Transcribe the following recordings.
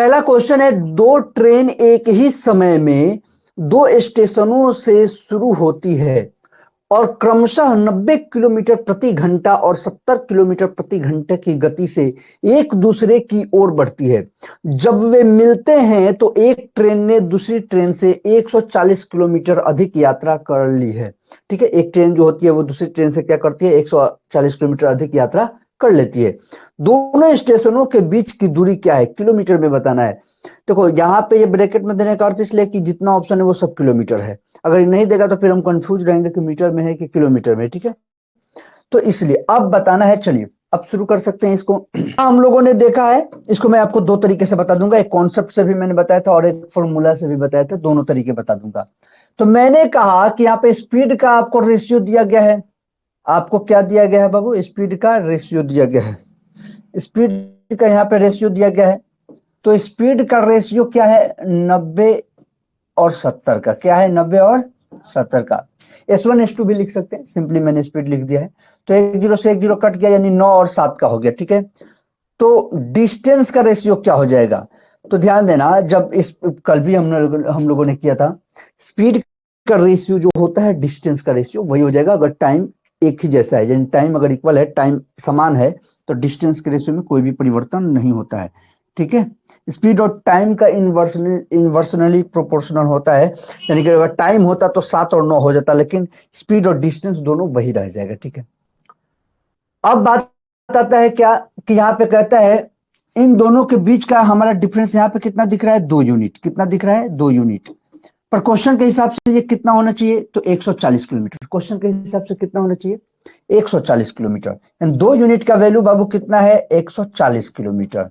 पहला क्वेश्चन है, दो ट्रेन एक ही समय में दो स्टेशनों से शुरू होती है और क्रमशः 90 किलोमीटर प्रति घंटा और 70 किलोमीटर प्रति घंटे की गति से एक दूसरे की ओर बढ़ती है। जब वे मिलते हैं तो एक ट्रेन ने दूसरी ट्रेन से 140 किलोमीटर अधिक यात्रा कर ली है। ठीक है, एक ट्रेन जो होती है वो दूसरी ट्रेन से क्या करती है, 140 किलोमीटर अधिक यात्रा कर लेती है। दोनों स्टेशनों के बीच की दूरी क्या है, किलोमीटर में बताना है। देखो यहाँ पे ये ब्रैकेट में देने का अर्थ इसलिए कि जितना ऑप्शन है वो सब किलोमीटर है, अगर ये नहीं देगा तो फिर हम कंफ्यूज रहेंगे कि मीटर में है कि किलोमीटर में। ठीक है, तो इसलिए अब बताना है। चलिए अब शुरू कर सकते हैं इसको। हम लोगों ने देखा है, इसको मैं आपको दो तरीके से बता दूंगा, एक कॉन्सेप्ट से भी मैंने बताया था और एक फॉर्मूला से भी बताया था, दोनों तरीके बता दूंगा। तो मैंने कहा कि यहाँ पे स्पीड का आपको रेशियो दिया गया है। आपको क्या दिया गया है बाबू, स्पीड का रेशियो दिया गया है। स्पीड का यहाँ पे रेशियो दिया गया है। तो स्पीड का रेशियो क्या है, 90 और 70 का। क्या है, 90 और 70 का। S1 S2 भी लिख सकते हैं, सिंपली मैंने स्पीड लिख दिया है। तो 1 0 से 1 0 कट गया, यानी 9 और 7 का हो गया। ठीक है, तो डिस्टेंस का रेशियो क्या हो जाएगा, तो ध्यान देना, जब इस कल भी हम लोगों ने किया था, स्पीड का रेशियो जो होता है डिस्टेंस का रेशियो वही हो जाएगा अगर टाइम एक ही जैसा है, यानी टाइम अगर इक्वल है, टाइम समान है, तो डिस्टेंस के रेशियो में कोई भी परिवर्तन नहीं होता है। ठीक है, स्पीड और टाइम का इन्वर्सनली प्रोपोर्शनल होता है, यानी कि अगर टाइम होता तो 7 और 9 हो जाता, लेकिन स्पीड और डिस्टेंस दोनों वही रह जाएगा। ठीक है, अब बात आता है क्या कि यहाँ पे कहता है इन दोनों के बीच का हमारा डिफरेंस यहाँ पे कितना दिख रहा है, 2 यूनिट। कितना दिख रहा है, 2 यूनिट। पर क्वेश्चन के हिसाब से ये कितना होना चाहिए, तो 140 किलोमीटर। क्वेश्चन के हिसाब से कितना होना चाहिए, 140 किलोमीटर। 2 यूनिट का वैल्यू बाबू कितना है, 140 किलोमीटर।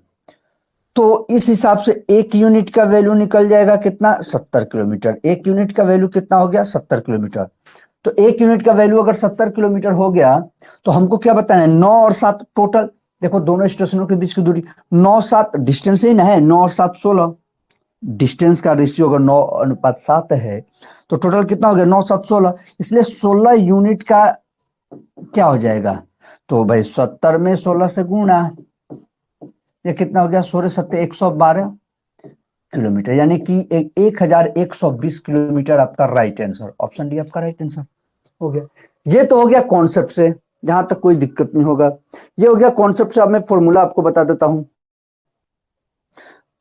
तो इस हिसाब से एक यूनिट का वैल्यू निकल जाएगा कितना, 70 किलोमीटर। एक यूनिट का वैल्यू कितना हो गया, 70 किलोमीटर। तो एक यूनिट का वैल्यू अगर 70 किलोमीटर हो गया तो हमको क्या बताना है, 9 और 7 टोटल। देखो दोनों स्टेशनों के बीच की दूरी 9 7 डिस्टेंस ही ना है, 9 और 7 16। डिस्टेंस का रेशियो अगर 9 अनुपात 7 है तो टोटल कितना हो गया, 9 7 16, इसलिए 16 यूनिट का क्या हो जाएगा, तो भाई 70 में 16 से गुणा, ये कितना हो गया, 16 7 112 किलोमीटर, यानी कि 1120 किलोमीटर आपका राइट आंसर। ऑप्शन डी आपका राइट आंसर हो गया। ये तो हो गया कॉन्सेप्ट से, यहां तक कोई दिक्कत नहीं होगा। ये हो गया कॉन्सेप्ट से। अब मैं फॉर्मूला आपको बता देता हूं।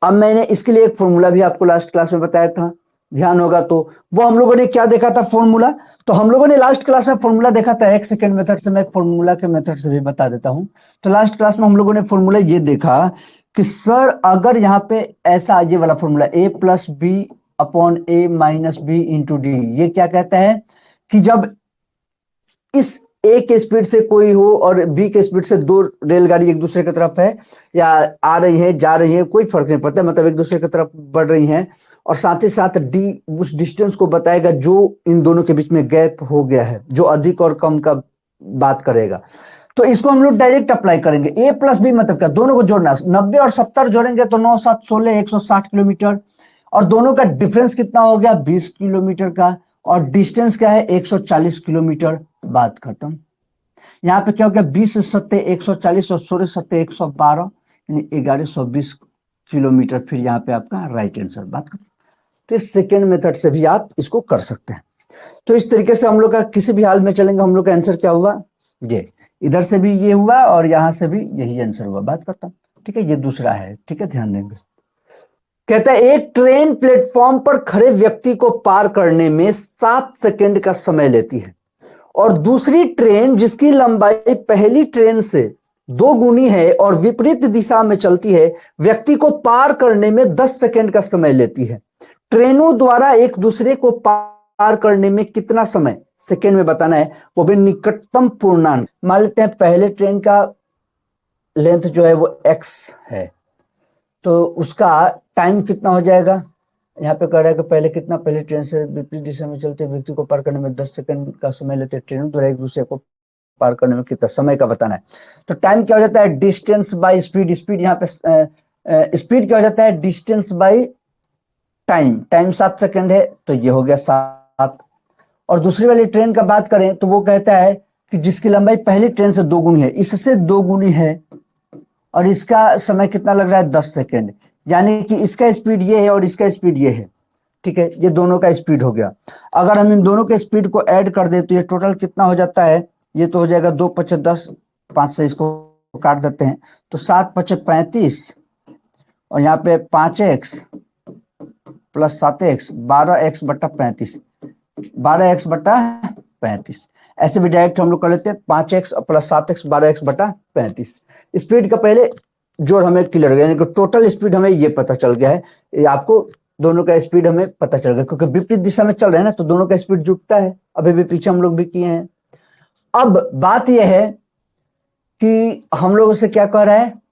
अब मैंने इसके लिए एक फॉर्मूला भी आपको लास्ट क्लास में बताया था, ध्यान होगा तो। वो हम लोगों ने क्या देखा था फॉर्मूला, तो हम लोगों ने लास्ट क्लास में फॉर्मूला देखा था एक सेकंड मेथड से। मैं फॉर्मूला के मेथड से भी बता देता हूं। तो लास्ट क्लास में हम लोगों ने फॉर्मूला ये देखा कि सर अगर यहाँ पे ऐसा ये वाला formula a plus b upon a minus b into d, ये क्या कहता है कि जब इस ए के स्पीड से कोई हो और बी के स्पीड से दो रेलगाड़ी एक दूसरे की तरफ है, या आ रही है जा रही है, कोई फर्क नहीं पड़ता, मतलब एक दूसरे की तरफ बढ़ रही हैं, और साथ ही साथ डी उस डिस्टेंस को बताएगा जो इन दोनों के बीच में गैप हो गया है, जो अधिक और कम का बात करेगा। तो इसको हम लोग डायरेक्ट अप्लाई करेंगे। ए प्लस बी मतलब क्या, दोनों को जोड़ना, 90 और 70 जोड़ेंगे तो 9 7 16 160 किलोमीटर, और दोनों का डिफरेंस कितना हो गया, 20 किलोमीटर का, और डिस्टेंस क्या है, 140 किलोमीटर। बात खत्म। यहाँ पे क्या हो गया, 20 सत्ते 140 और 16 सत्ते 112, यानी 1120 किलोमीटर। फिर यहाँ पे आपका राइट आंसर। बात खत्म। तो इस सेकेंड मेथड से भी आप इसको कर सकते हैं। तो इस तरीके से हम लोग का किसी भी हाल में चलेंगे, हम लोग का आंसर क्या हुआ, ये इधर से भी ये हुआ और यहां से भी यही आंसर हुआ। बात करता हूं, ठीक है, ये दूसरा है। ठीक है, ध्यान देंगे। कहता है एक ट्रेन प्लेटफॉर्म पर खड़े व्यक्ति को पार करने में 7 सेकंड का समय लेती है, और दूसरी ट्रेन जिसकी लंबाई पहली ट्रेन से 2 गुनी है और विपरीत दिशा में चलती है, व्यक्ति को पार करने में 10 सेकंड का समय लेती है। ट्रेनों द्वारा एक दूसरे को पार करने में कितना समय सेकंड में बताना है, वो भी निकटतम पूर्णांक। मान लेते हैं पहले ट्रेन का लेंथ जो है वो x है, तो उसका टाइम कितना हो जाएगा, यहाँ पे कह रहा है कि पहले कितना, पहले ट्रेन से विपरीत दिशा में चलते व्यक्ति को पार करने में 10 सेकंड का समय लेते, ट्रेनों द्वारा एक दूसरे को पार करने में कितना समय का बताना है। तो टाइम क्या हो जाता है, डिस्टेंस बाय स्पीड। स्पीड यहाँ पे स्पीड क्या हो जाता है, distance by time. Time 7 second है, तो ये हो गया 7। और दूसरी वाली ट्रेन का बात करें तो वो कहता है कि जिसकी लंबाई पहली ट्रेन से 2 गुनी है, इससे 2 गुनी है, और इसका समय कितना लग रहा है, 10 सेकंड। यानी कि इसका स्पीड ये है और इसका स्पीड ये है, ठीक है, ये दोनों का स्पीड हो गया। अगर हम इन दोनों के स्पीड को ऐड कर दे तो ये टोटल कितना हो जाता है, ये तो हो जाएगा 2×5 = 10, 5 से इसको काट देते हैं तो 7×5 = 35 और यहाँ पे 5x + 7x 12x/35, 12x/35। ऐसे भी डायरेक्ट हम लोग कर लेते हैं, 5x + 7x 12x/35। स्पीड का पहले जोड़ हमें क्लियर हो गया, यानी कि टोटल स्पीड हमें ये पता चल गया है। ये आपको दोनों का स्पीड हमें पता चल गया, क्योंकि विपरीत दिशा में चल रहे हैं ना, तो दोनों का स्पीड जुटता है। अभी भी पीछे हम लोग भी किए हैं। अब बात यह है कि हम लोग उसे क्या कह रहा है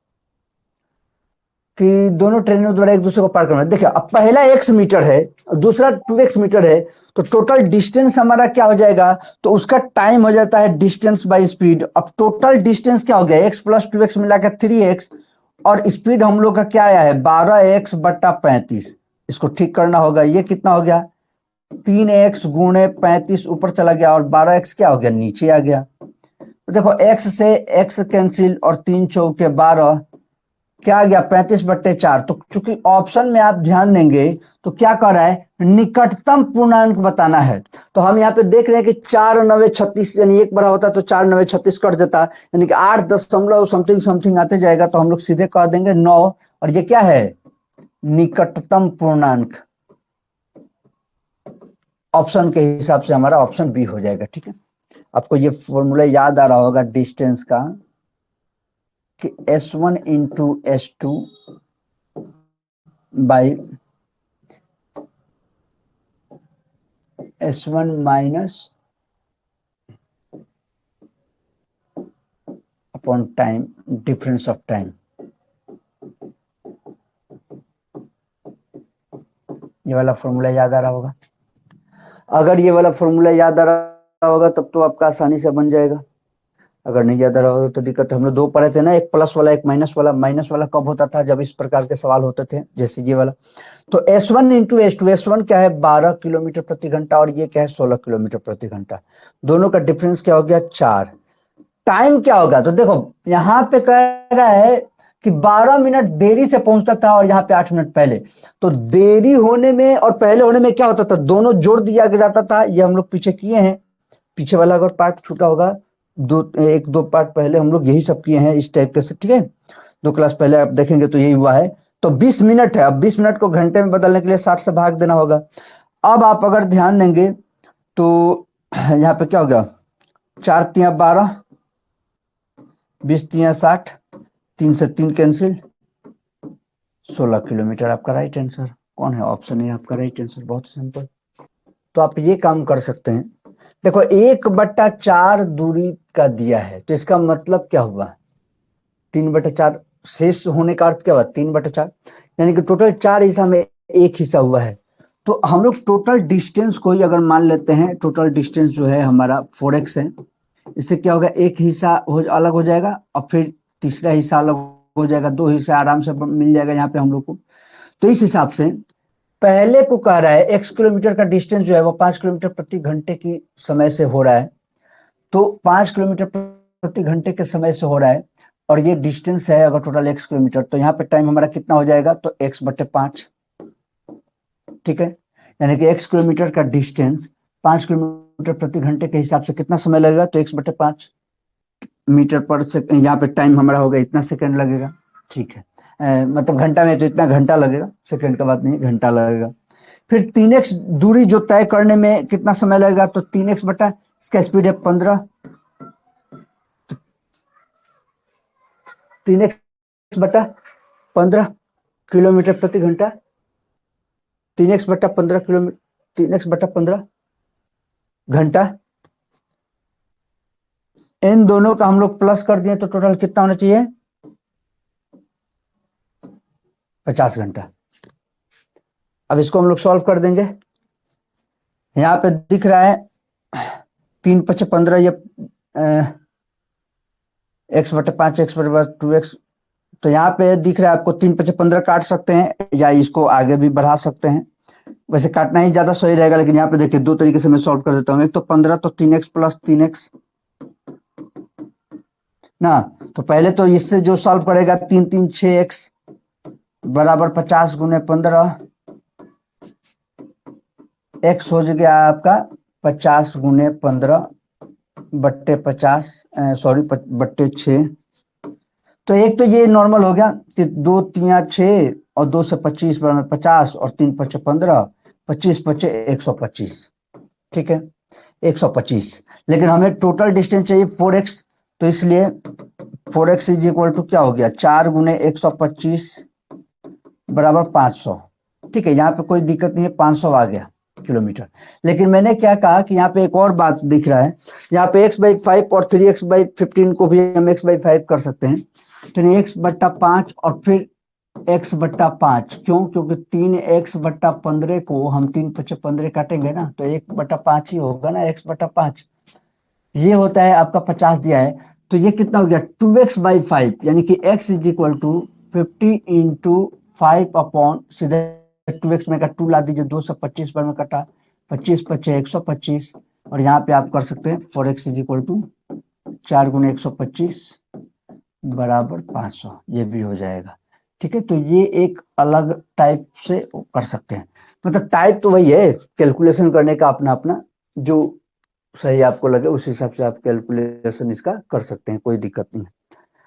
कि दोनों ट्रेनों द्वारा एक दूसरे को पार करना। देखिए, अब पहला x मीटर है, दूसरा 2x मीटर है, तो टोटल डिस्टेंस हमारा क्या हो जाएगा, तो उसका टाइम हो जाता है डिस्टेंस बाय स्पीड। अब टोटल डिस्टेंस क्या हो गया, x + 2x मिलाकर 3x, और स्पीड हम लोग का क्या आया है 12x/35। इसको ठीक करना होगा। ये कितना हो गया, 3x × 35 ऊपर चला गया और 12x क्या हो गया, नीचे आ गया। तो देखो, x से x कैंसिल और 3 × 4 = 12, क्या आ गया 35/4। तो चूंकि ऑप्शन में आप ध्यान देंगे तो क्या कर रहा है, निकटतम पूर्णांक बताना है। तो हम यहाँ पे देख रहे हैं कि 4 × 9 = 36, यानी एक बड़ा होता तो 4 × 9 = 36 कट देता, यानी कि 8 दशमलव समथिंग समथिंग आते जाएगा, तो हम लोग सीधे कह देंगे 9। और ये क्या है, निकटतम पूर्णांक। ऑप्शन के हिसाब से हमारा ऑप्शन बी हो जाएगा। ठीक है, आपको ये फॉर्मूला याद आ रहा होगा डिस्टेंस का कि S1 × S2 by S1 minus upon time, difference of time। ये वाला फॉर्मूला याद आ रहा होगा। अगर ये वाला फॉर्मूला याद आ रहा होगा तब तो आपका आसानी से बन जाएगा। अगर नहीं याद आ रहा होगा तो दिक्कत है। हम लोग दो पढ़े थे ना, एक प्लस वाला एक माइनस वाला। माइनस वाला कब होता था, जब इस प्रकार के सवाल होते थे जैसे ये वाला। तो S1 × S2, S1 क्या है 12 किलोमीटर प्रति घंटा और ये क्या है 16 किलोमीटर प्रति घंटा। दोनों का डिफरेंस क्या हो गया 4। टाइम क्या होगा, तो देखो यहाँ पे कह रहा है कि 12 मिनट देरी से पहुंचता था और यहाँ पे 8 मिनट पहले। तो देरी होने में और पहले होने में क्या होता था, दोनों जोड़ दिया जाता था। ये हम लोग पीछे किए हैं, पीछे वाला अगर पार्ट छूटा होगा, एक दो पार्ट पहले हम लोग यही सब किए हैं इस टाइप के से। ठीक है, 2 क्लास पहले आप देखेंगे तो यही हुआ है। तो 20 मिनट है, अब 20 मिनट को घंटे में बदलने के लिए 60 से भाग देना होगा। अब आप अगर ध्यान देंगे तो यहाँ पे क्या हो गया, 4 × 3 = 12, 20 × 3 = 60, 3 से 3 कैंसिल, 16 किलोमीटर आपका राइट आंसर। कौन है, ऑप्शन है आपका राइट आंसर। बहुत सिंपल। तो आप ये काम कर सकते हैं, देखो 1/4 दूरी का दिया है, तो इसका मतलब क्या हुआ 3/4। शेष होने का अर्थ क्या हुआ 3/4, यानी कि टोटल 4 हिस्सा में एक हिस्सा हुआ है। तो हम लोग टोटल डिस्टेंस को ही अगर मान लेते हैं, टोटल डिस्टेंस जो है हमारा 4x है, इससे क्या होगा एक हिस्सा अलग हो जाएगा और फिर तीसरा हिस्सा अलग हो जाएगा, 2 हिस्सा आराम से मिल जाएगा यहाँ पे हम लोग को। तो इस हिसाब से पहले को कह रहा है x किलोमीटर का डिस्टेंस जो है वो 5 किलोमीटर प्रति घंटे की समय से हो रहा है। तो 5 किलोमीटर प्रति घंटे के समय से हो रहा है और ये डिस्टेंस है अगर टोटल x किलोमीटर, तो यहाँ पे टाइम हमारा कितना हो जाएगा, तो x/5। ठीक है, यानी कि x किलोमीटर का डिस्टेंस 5 किलोमीटर प्रति घंटे के हिसाब से कितना समय लगेगा, तो x/5 मीटर पर सेकंड। यहाँ पे टाइम हमारा होगा इतना सेकंड लगेगा। ठीक है, मतलब घंटा में तो इतना घंटा लगेगा, सेकंड का बात नहीं, घंटा लगेगा। फिर 3x दूरी जो तय करने में कितना समय लगेगा, तो 3x बटा इसका स्पीड है 15, 3x/15 किलोमीटर प्रति घंटा, 3x/15 किलोमीटर, 3x/15 घंटा। इन दोनों का हम लोग प्लस कर दिए तो टोटल कितना होना चाहिए 50 घंटा। अब इसको हम लोग सॉल्व कर देंगे। यहाँ पे दिख रहा है 3×5 = 15, ये x/5 x/5 2x। तो यहाँ पे दिख रहा है आपको 3×5 = 15 काट सकते हैं या इसको आगे भी बढ़ा सकते हैं। वैसे काटना ही ज्यादा सही रहेगा, लेकिन यहाँ पे देखिए दो तरीके से मैं सॉल्व कर देता हूँ। एक तो 15 तो 3x + 3x ना, तो पहले तो इससे जो सॉल्व करेगा 3×3 = 6x बराबर 50 गुने 15, एक्स हो गया आपका 50 गुने 15 बट्टे 50, सॉरी बट्टे 6। तो एक तो ये नॉर्मल हो गया कि 2 तिया 6 और 2 से 25 बराबर 50 और 3 पचे 15, 25 पचे 125, ठीक है 125। लेकिन हमें टोटल डिस्टेंस चाहिए 4x, तो इसलिए 4x इज इक्वल टू क्या हो गया 4 गुने 125 बराबर 500। ठीक है, यहाँ पे कोई दिक्कत नहीं है, 500 आ गया किलोमीटर। लेकिन मैंने क्या कहा कि यहाँ पे एक और बात दिख रहा है, यहाँ पे x/5 और 3x/15 को भी हम x/5 कर सकते हैं। तो x/5 और फिर x/5, क्यों? क्योंकि 3x/15 को हम 3 पचे 15 काटेंगे ना, तो 1/5 ही होगा ना x/5। ये होता है आपका 50 दिया है, तो ये कितना हो गया 2x/5, यानी कि x is equal to 50 into 5 upon सीधे 2x में का 2 ला दीजिए, 2 से 25 बार में कटा, 25 पचे 125, और यहाँ पे आप कर सकते हैं 4x इज इक्वल टू 4 गुने 125 बराबर 500, ये भी हो जाएगा। ठीक है, तो ये एक अलग टाइप से कर सकते हैं, मतलब टाइप तो वही है, कैलकुलेशन करने का अपना अपना जो सही आपको लगे उस हिसाब से आप कैलकुलेशन इसका कर सकते हैं, कोई दिक्कत नहीं है।